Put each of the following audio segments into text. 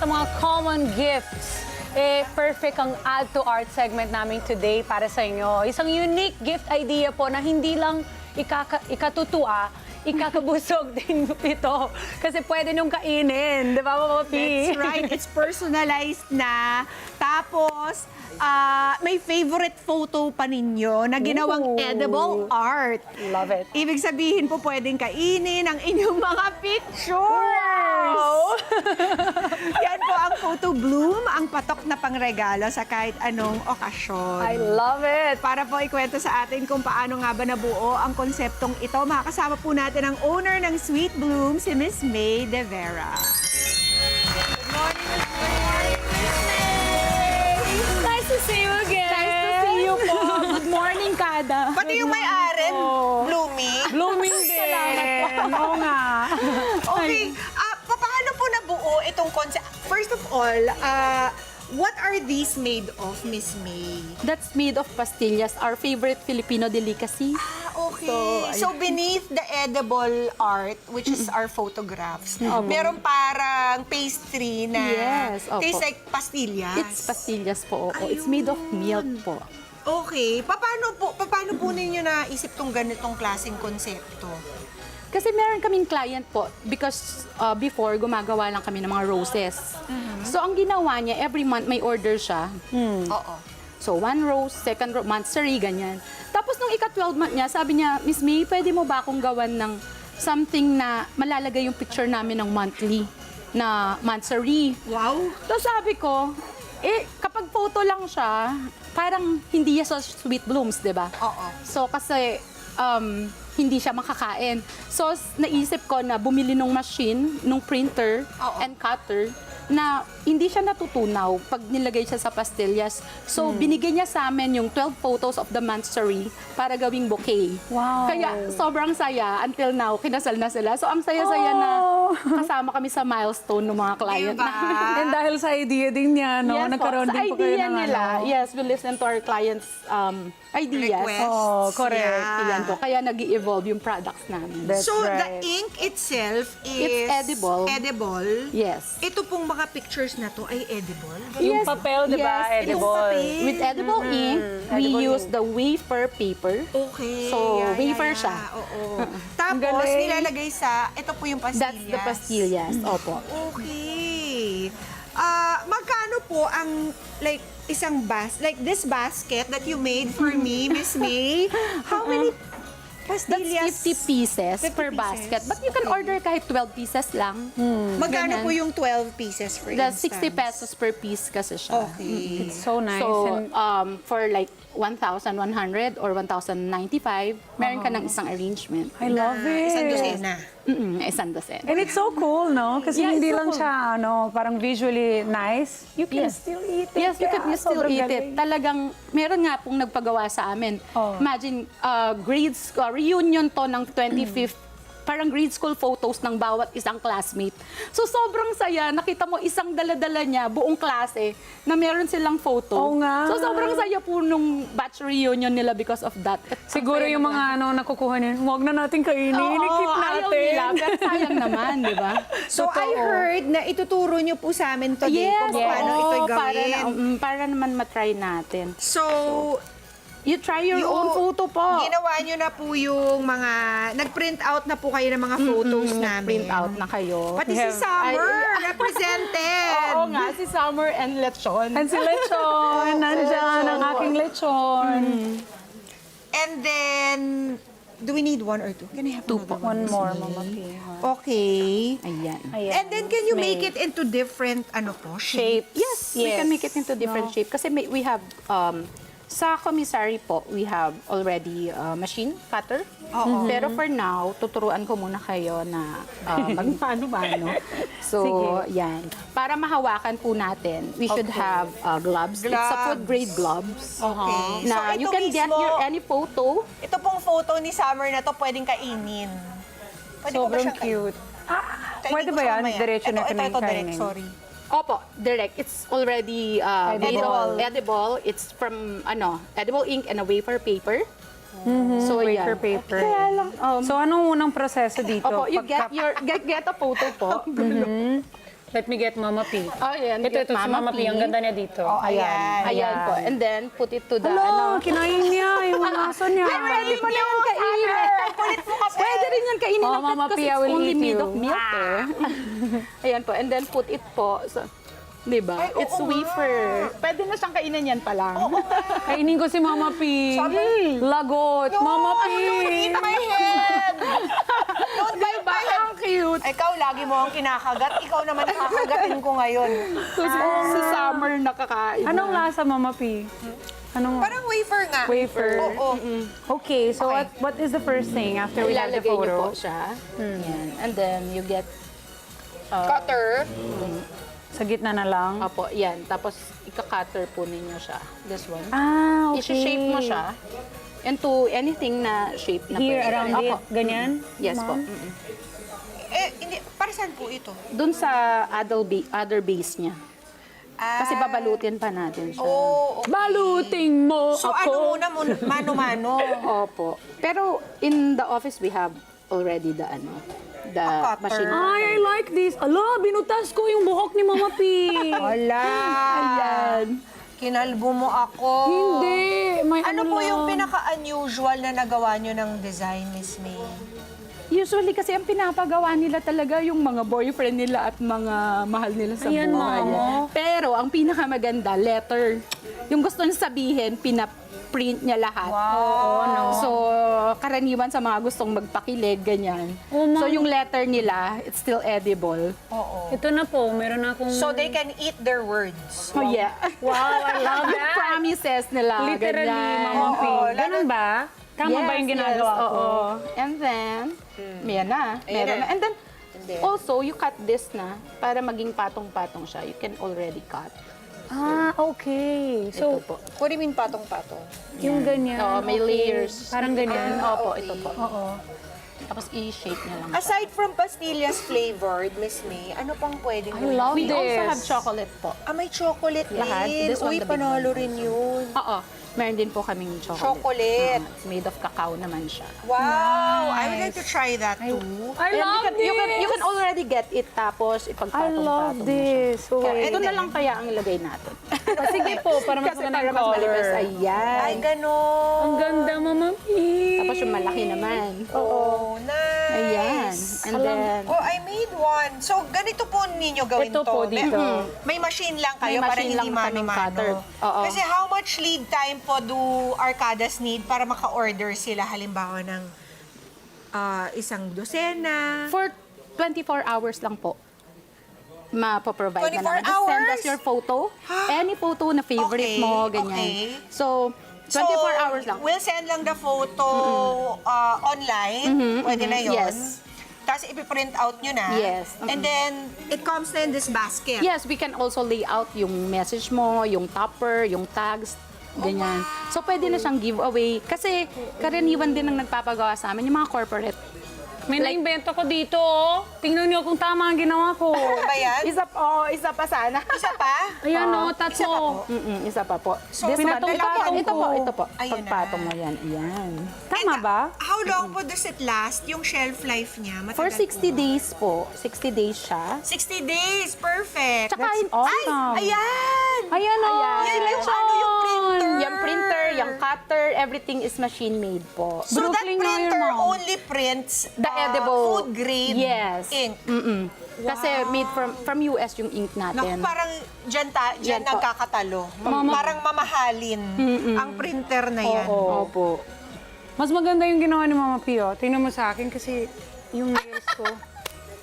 sa mga common gifts, perfect ang Add to Art segment namin today para sa inyo. Isang unique gift idea po na hindi lang ikatutua, ikakabusog din ito. Kasi pwede niyong kainin, di ba, Mama P? That's right. It's personalized na. Tapos, may favorite photo pa ninyo na ginawang Ooh. edible art. Love it. Ibig sabihin po pwedeng kainin ang inyong mga pictures. Wow! Yan po ang Photo Bloom, ang patok na pangregalo sa kahit anong okasyon. I love it. Para po ikwento sa atin kung paano nga ba nabuo ang konseptong ito, makakasama po natin ang owner ng Sweet Bloom, si Miss May De Vera. Good morning, Miss May! Nice to see you again. Nice to see you po. Good morning, Kada. Pati yung may-ari, Bloomy. Blooming din. Oo nga. Okay, paano po nabuo itong concept? First of all, what are these made of, Miss May? That's made of pastillas, our favorite Filipino delicacy. Okay. So, beneath the edible art, which is our photographs, Mm-hmm. meron parang pastry na Yes, opo. tastes like pastillas. It's pastillas po. Opo. It's made of milk po. Okay. Paano po ninyo naisip tong ganitong klaseng konsepto? Kasi meron kaming client po because before gumagawa lang kami ng mga roses. So ang ginawa niya, every month may order siya. Oo. So one rose, second rose, monthsary, ganyan. Tapos nung ika-12 month niya, sabi niya, Miss May, pwede mo ba akong gawan ng something na malalagay yung picture namin ng monthly na monthsary? Wow. So sabi ko, kapag photo lang siya, parang hindi siya sa Sweet Blooms, di ba? Oo. So kasi hindi siya makakain. So naisip ko na bumili ng machine, ng printer Oo. and cutter na hindi siya natutunaw pag nilagay siya sa pastillas. So binigay niya sa amin yung 12 photos of the monthsary para gawing bouquet. Wow. Kaya sobrang saya until now, kinasal na sila. So ang saya-saya na kasama kami sa milestone ng mga client Diba? namin. And dahil sa idea din niya, no? Yes, Nagkaroon po, sa din po kayo idea ng nila, ano. yes, we listen to our clients' ideas. Requests. Oh, correct. Yeah. Ayan po, kaya nag-evolve yung products namin. That's So, right. the ink itself is It's edible. edible. Yes. Ito pong mga pictures na to ay edible. Yung Yes, papel, di ba? yes, Edible. yung papel. With edible ink, we Edible use ink. the wafer paper. Okay. So, wafer siya. Oo. Tapos, galing. nilalagay sa, ito po yung pastillas. That's the pastillas. Opo. Okay. Magkano po ang, like, isang like this basket that you made for me, Miss May? How many That's pastillas? 50 pieces 50 per pieces. basket. But you can order kahit 12 pieces lang. Magkano Ganyan. po yung 12 pieces, for The instance? 60 pesos per piece kasi siya. Okay. It's so nice. So, and for like 1,100 or 1,095, meron ka ng isang arrangement. I love it. Isang dosena. Isang dosen. And it's so cool, no? Kasi Yeah, hindi it's so lang cool. siya, parang visually nice. You can Yes. still eat it. Yes, you Kaya can still sobrang eat it. galing. Talagang, meron nga pong nagpagawa sa amin. Oh. Imagine, grades, reunion to ng 25th, parang grade school photos ng bawat isang classmate. So, sobrang saya. Nakita mo isang dala-dala niya, buong klase, na meron silang photo. Oo nga. So, sobrang saya po nung batch reunion nila because of that. At Siguro ang saya yung nila. mga nakukuha niya, huwag na natin kainin, Oo, i-keep ayaw natin. nila, pero sayang naman, di ba? So, I heard na ituturo nyo po sa amin today Yes, kung paano oo, ito'y para, gawin. para naman matry natin. So, You try your own photo po. ginawa nyo na po yung mga, nag-print out na po kayo ng mga photos namin. Print out na kayo. Pati si Summer, Ay, represented. Oo nga, si Summer and Lechon. And si Lechon, nandyan ang aking Lechon. And then, do we need one or two? Can I have Two another po. One more, Mama P. Okay. Ayan. Ayan. And then, can you make it into different, Shape. Yes, we can make it into different shape. Kasi we have, sa commissary po, we have already machine cutter. Pero for now, tuturuan ko muna kayo na magmano-mano. So, yan. Para mahawakan po natin, we should have gloves. It's a food grade gloves. Okay. Na So, you ito can get mismo- your any photo. Ito pong photo ni Summer na to, pwedeng kainin. Pwede ko ba Sobrang siyang kainin? cute. Kainin Pwede ko ba siya yan? mamaya. Diretso na Ito, kinain. direct, sorry. Opo, direct. It's already edible. It's from edible ink and a wafer paper. So Wafer yan. paper. Kaya lang, So, anong unang proseso dito? opo, you get a photo po. Let me get Mama P. Oh, yan. Ito si Mama P. Ang ganda niya dito. Oh, ayan. Ayan po. And then, put it to the, Hello, kinain niya yung aso niya. Pwede mo na yan kainin. Kulit mo kasi. Pwede rin yan kainin Oh, ng Mama pet Pia kasi it's will only eat made you. of milk eh. Ayan po. And then put it po. So, diba? Ay, oo It's nga. wafer. Pwede na siyang kainin yan pa lang. Kainin ko si Mama P. Sabi- Lagot. Mama P. Don't eat my head! Don't bite my head! Ang cute. Ikaw, lagi mo ang kinakagat. Ikaw naman nakakagatin ko ngayon. Kasi sa summer nakakain. Anong lasa, Mama P? Anong Parang wafer nga. wafer? Oo. Okay, so Okay. what is the first thing after we have the Ilalagay niyo po photo? siya. Yan. And then you get, Cutter. Sa gitna na lang? opo, yan. Tapos ika-cutter po ninyo siya. This one. Ah, okay. I-shape mo siya into anything na shape na Here, pwede. around it? Opo. Ganyan? Yes po. Ma'am? Hindi, para saan po ito? Doon sa other base niya. Kasi babalutin pa natin siya. Oo. Baluting mo So ako. ano muna, mano-mano? Opo. Pero in the office, we have already the the A cutter. machine. Ay, I like this. Ala, binutas ko yung buhok ni Mama P. Wala. Ayan. Kinalbo mo ako. Hindi. May Ano po lang. yung pinaka-unusual na nagawa nyo ng design, Miss May? Usually kasi ang pinapagawa nila talaga yung mga boyfriend nila at mga mahal nila sa Ayan, buhay. Mamo. Pero ang pinakamaganda, letter. Yung gusto niya sabihin, pinaprint niya lahat. Oo, no. So, karaniwan sa mga gustong magpakilig, ganyan. Oh, Ma'am. So, yung letter nila, it's still edible. Oo. Ito na po, meron na akong... So they can eat their words. Oh, yeah. Wow, I love that. Promises nila, Literally, ganyan. Mama P. Oo, Ganun ba? Tama ba yung ginagawa ko? Oo. And then, yan na. Ayan Meron na. na. And then, then? also, you cut this na para maging patong-patong siya. You can already cut. Ah, okay. So, Ito po. What do you mean patong-patong? yung ganyan. Oo, may okay. layers. Parang ganyan. Opo, okay. ito po. Oo. Tapos i-shape niya lang. Aside from pastillas flavored, Miss May, ano pang pwedeng I gawin? love We also this. have chocolate po. May chocolate Lahat. din. This one, Uy, the big panalo one. rin yun. Oo. Meron din po kaming chocolate. Chocolate. It's made of cacao naman siya. Wow! I would like to try that too. I And love you can already get it tapos I ipagpatong-patong love mo siya. this. So, Ito wait. na lang kaya ang ilagay natin. Sige po, para mas Kasi magandang para mas malipas. color. Ayan. Ay, ganon. Ang ganda, Mama P. Tapos yung malaki naman. Oh, nice. Ayan. And then, Oh, I made one. So, ganito po ninyo gawin Ito to. po dito. May machine lang kayo May para machine hindi lang kaming cutter. mano-mano. Oo. Kasi how much lead time po do Arcadas need para maka-order sila halimbawa ng isang dosena? for 24 hours lang po, mapaprovide 24 na namin. Just send hours? us your photo. Any photo na favorite Okay, mo, ganyan. okay. So, 24 hours lang. We'll send lang the photo online. Pwede na yun. Yes. Tapos ipiprint out nyo na. Yes. And then, it comes na in this basket. Yes, we can also lay out yung message mo, yung topper, yung tags, ganyan. So, pwede na siyang giveaway. Kasi, karaniwan din ang nagpapagawa sa amin, yung mga corporate. May naimbento ko dito, oh. Tingnan niyo kung tama ang ginawa ko. Ano ba yan? Isa pa sana. Isa pa? Ayan, Isa pa oh, po. tatlo. Isa pa po. So, This one, pinatong-patong ito po, ko. ito po. Ayan Pagpatong na. mo yan, ayan. Tama ba? How long po does it last? Yung shelf life niya? For Matagal 60 days po. 60 days siya. 60 days. Perfect. Tsaka, That's awesome. Ay, ayan! Ayan, oh. Ayan. Yan yung ano, yung printer. Yung printer, yung cutter, everything is machine made po. So that Brooklyn na yun, printer Mom. only prints The edible. food grade Yes. ink. Kasi made from US yung ink Naku, natin. parang dyan Yan po. nagkakatalo. Parang mamahalin ang printer na yan. Opo. Mas maganda yung ginawa ni Mama P, oh. Tingnan mo sa akin kasi yung nails ko.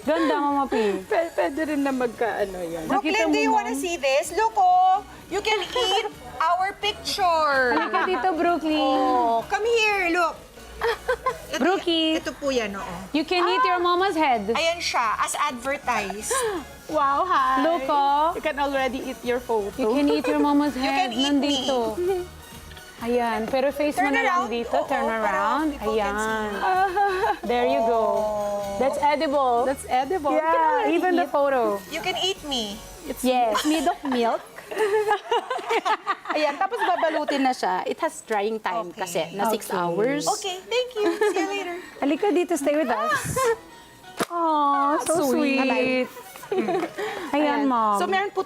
Ganda, Mama P. Pwede rin na magkaano yan. Brooklyn, Nakita mo, do you Mom? wanna see this? Look, oh! You can eat our picture. Halika dito, Brooklyn. Oh, come here, look. Ito, Brookie. Ito po yan, oo. You can eat your mama's head. Ayan siya, as advertised. Wow, hi. Look, oh. You can already eat your photo. You can eat your mama's You head. can eat me. Nandito. Ayan. Pero face mo Turn na lang around. dito. Oo, Turn para around. people can Ayan. There you go. That's edible. That's edible. You can Yeah, already even the eat. photo. You can eat me. It's Yes. made of milk. Ayan, tapos babalutin na siya. It has drying time Okay. kasi na 6 hours. Okay, thank you. See you later. Halika dito. Stay with us. Oh, so Sweet. sweet. Ayan, ma'am. So meron po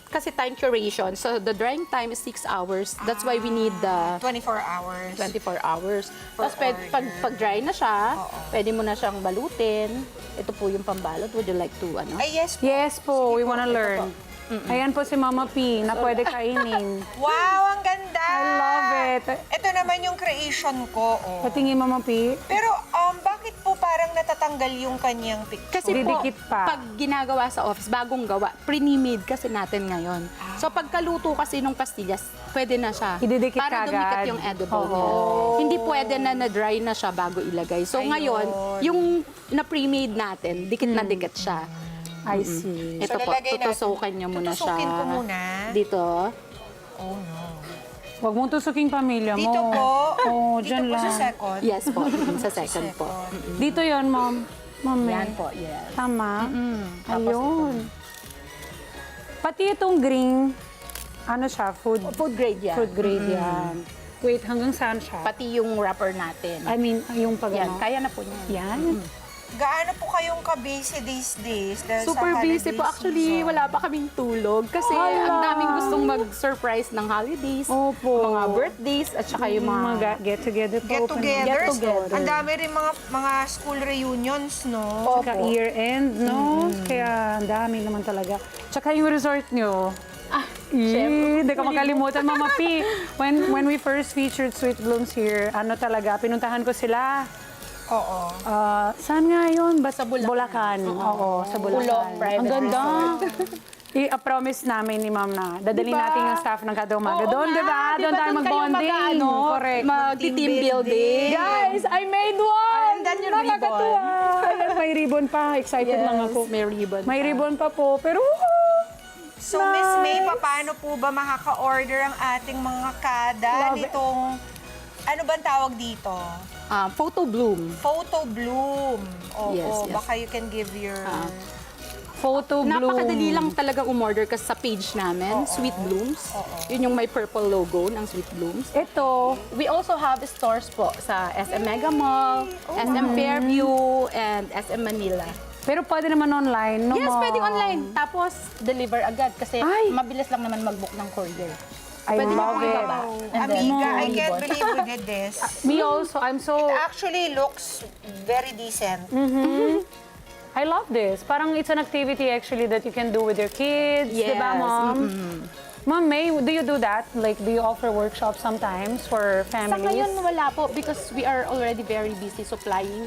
kasi time curation. So the drying time is 6 hours. That's why we need the 24 hours. 24 hours. Per Tapos pag-dry na siya, pwede mo na siyang balutin. Ito po yung pambalot. Would you like to, ano? Ay, yes po. Yes po, we wanna learn. Ayan po si Mama P na pwede kainin. Wow, ang ganda! I love it. Ito naman yung creation ko. Oh. Patingin, Mama P. Pero bakit po parang natatanggal yung kanyang picture? Kasi po, Didikit pa. pag ginagawa sa office, bagong gawa, pre-made kasi natin ngayon. So pagkaluto kasi nung pastillas, pwede na siya. Ididikit para kagad. dumikit yung edible niya. Hindi pwede na na-dry na siya bago ilagay. So Ayun. ngayon, yung na-pre-made natin, dikit na dikit siya. I see. Ito So, po, lalagay natin. tutusukan niyo muna siya. Tutusukin ko muna. Dito. Oh no. Huwag mong tusuking pamilya mo. Dito po. Oo, Dito dyan po sa lang. second. Yes po, sa second po. Dito yon, Mom. Mami. Yan po, yes. Tama. Tapos Ayun. Pati itong green, ano siya, food Food grade yan. grade yan. Wait, hanggang saan siya? Pati yung wrapper natin. I mean, yung pag Yan, ano? kaya na po niya. Yan. Gaano po kayong ka-busy these days? Dahil Super sa busy holiday po. Actually, season? wala pa kaming tulog. Kasi Hala. ang daming gustong mag-surprise ng holidays. Opo. Mga birthdays, at saka yung mga... Mga get-together po. Get-togethers. Get-together. Ang dami rin mga school reunions, no? Tsaka year-end, no? Kaya ang dami naman talaga. Tsaka yung resort nyo. syempre. Hindi ko makalimutan, Mama P. When we first featured Sweet Blooms here, ano talaga, pinuntahan ko sila. Oo. Saan nga yun? Sa Bulacan. Oo, sa Ulo, Bulacan. private Ang ganda. I-promise namin ni Ma'am na dadalhin Diba? natin yung staff ng Kada Umaga. Oo Doon, nga, di ba? Doon tayo kayo mag-bonding. mag-ano, Correct. Mag-team building. Guys, I made one! And then yung Nakakatuwa. Ayan, may ribbon pa. Excited lang ako. May ribbon. May ribbon pa po. Pero, So, Miss May, paano po ba makaka-order ang ating mga kada Love it. nitong, ano bang tawag dito? Photo bloom. Photo Bloom. Oo, Yes, yes. baka you can give your... photo bloom. Napakadali lang talaga umorder kasi sa page namin, Sweet Blooms. Yun yung may purple logo ng Sweet Blooms. Ito, We also have stores po sa SM Mega Mall, SM Fairview, and SM Manila. pero pwede naman online, no? Yes, Ma'am? pwede online. Tapos, deliver agad kasi Ay! mabilis lang naman mag-book ng courier. I Pwede love niyo it. ibaba. And then, Amiga, I ribbon. can't believe we did this. Me also, I'm so... It actually looks very decent. I love this. Parang it's an activity actually that you can do with your kids, di ba, Yes. Mom? Mom May, do you do that? Like, do you offer workshops sometimes for Sa families? ngayon, wala po because we are already very busy supplying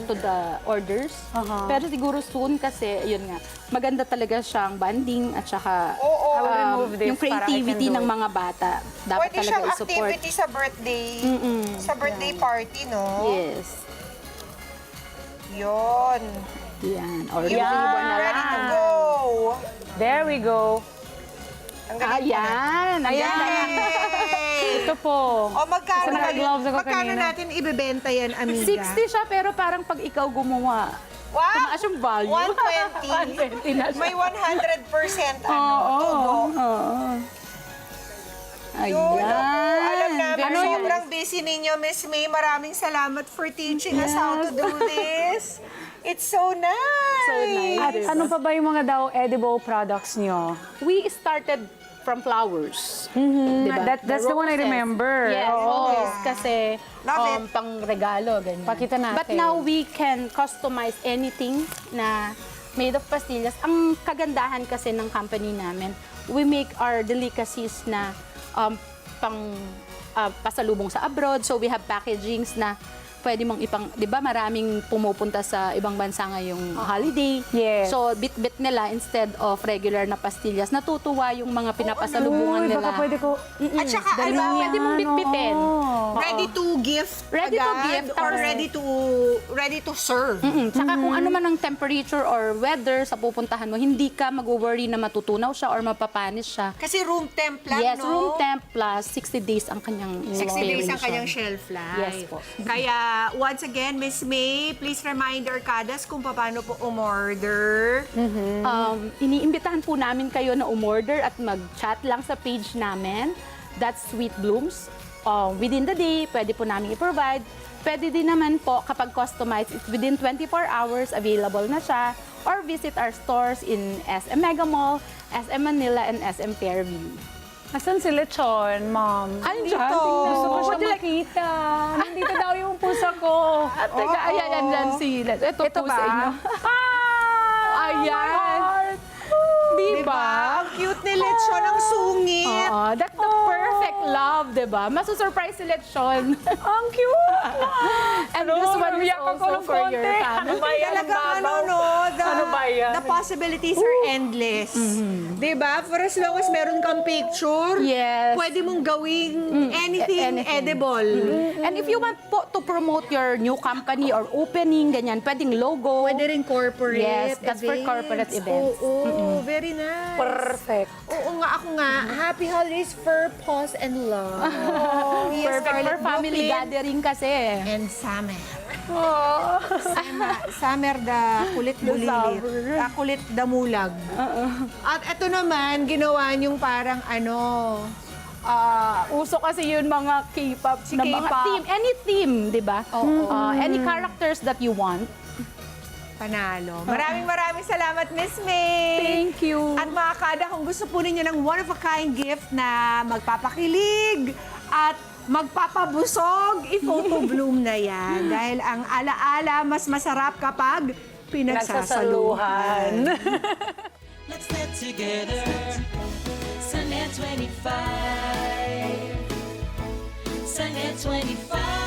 to the orders. Pero siguro soon kasi, yun nga, maganda talaga siyang banding at saka Oo. I will remove this yung para I can creativity do ng it. mga bata. Dapat Pwede talaga siyang i-support. activity sa birthday. Sa birthday party, no? Yes. Yun. Yan. Or Yun. ribbon na Ready to lang. go. There we go. Ang galing po Ayan. Ayan. Yay! Ito po. O magkano, Kasi naka-gloves ako magkano kanina. natin ibebenta yan, amiga? 60 siya pero parang pag ikaw gumawa, Wow! tumaas yung value. 120. 120 na siya. May 100% ano, Oo. tubo. Oo. Yun, Ayan. opo. Alam namin, Very sobrang nice. busy ninyo, Miss May. Maraming salamat for teaching us how to do this. It's so nice. So nice. At ano pa ba yung mga daw edible products nyo? We started from flowers. That's the one I roses. remember. Yes, Oo. always. Kasi Love it. pang regalo, ganyan. Pakita natin. But now we can customize anything na made of pastillas. Ang kagandahan kasi ng company namin, we make our delicacies na pang pasalubong sa abroad. So we have packagings na pwede mong di ba maraming pumupunta sa ibang bansa ngayong holiday. Yes. So bit-bit nila instead of regular na pastillas, natutuwa yung mga Uy, pinapasalubungan nila. baka pwede ko... At saka, Dali ano, pwede mong bit-bitin. Oo. ready to gift Ready to agad, gift, or tapos- ready to serve. Tsaka kung ano man ang temperature or weather sa pupuntahan mo, hindi ka mag-worry na matutunaw siya or mapapanis siya. Kasi room temp lang, Yes, no? room temp plus 60 days ang kanyang 60 days ang expiration. kanyang shelf life. Yes po. Kaya, once again, Miss May, please remind our kadas kung paano po umorder. Iniimbitahan po namin kayo na umorder at mag-chat lang sa page namin. That's Sweet Blooms. Within the day, pwede po namin i-provide. Pwede din naman po kapag customized, it's within 24 hours available na siya. or visit our stores in SM Mega Mall, SM Manila, and SM Fairview. Asan si Lechon, ma'am? Andyan, Dito. Gusto ko siya Would you like- makita. Nandito daw yung pusa ko. Teka, ayan yan si Ito po ba? sa inyo. Ah! Ayan. Diba? Ang cute ni Lechon, ang sungit. Oo, that's the perfect love, diba? Masusurprise si Lechon. Ang cute! And this one is Umiyak ako also ng for your konti. family. Talagang Ano ba yan? the possibilities are endless. Diba? For as long as meron kang picture, Yes. pwede mong gawing anything anything. edible. And if you want po to promote your new company or opening, ganyan, pwedeng logo. Pwede rin corporate Yes, that's for corporate events. Oo, very nice. Perfect. Oo nga, ako nga. Happy holidays for Pause and Love. Yes, Perfect for Scarlett family Brooklyn gathering kasi. and Summer. Oh. Summer da kulit bulilit. Kulit damulag. At ito naman, ginawa niyong parang Uso kasi yun mga K-pop na mga K-pop. theme. Any theme, di ba? Oo. Any characters that you want. panalo. Maraming salamat, Miss May. Thank you. At mga kada, kung gusto po ninyo ng one-of-a-kind gift na magpapakilig at magpapabusog, i-photo bloom na yan. Dahil ang alaala mas masarap kapag pinagsasaluhan. Let's get together. Sunday 25. Sunday 25.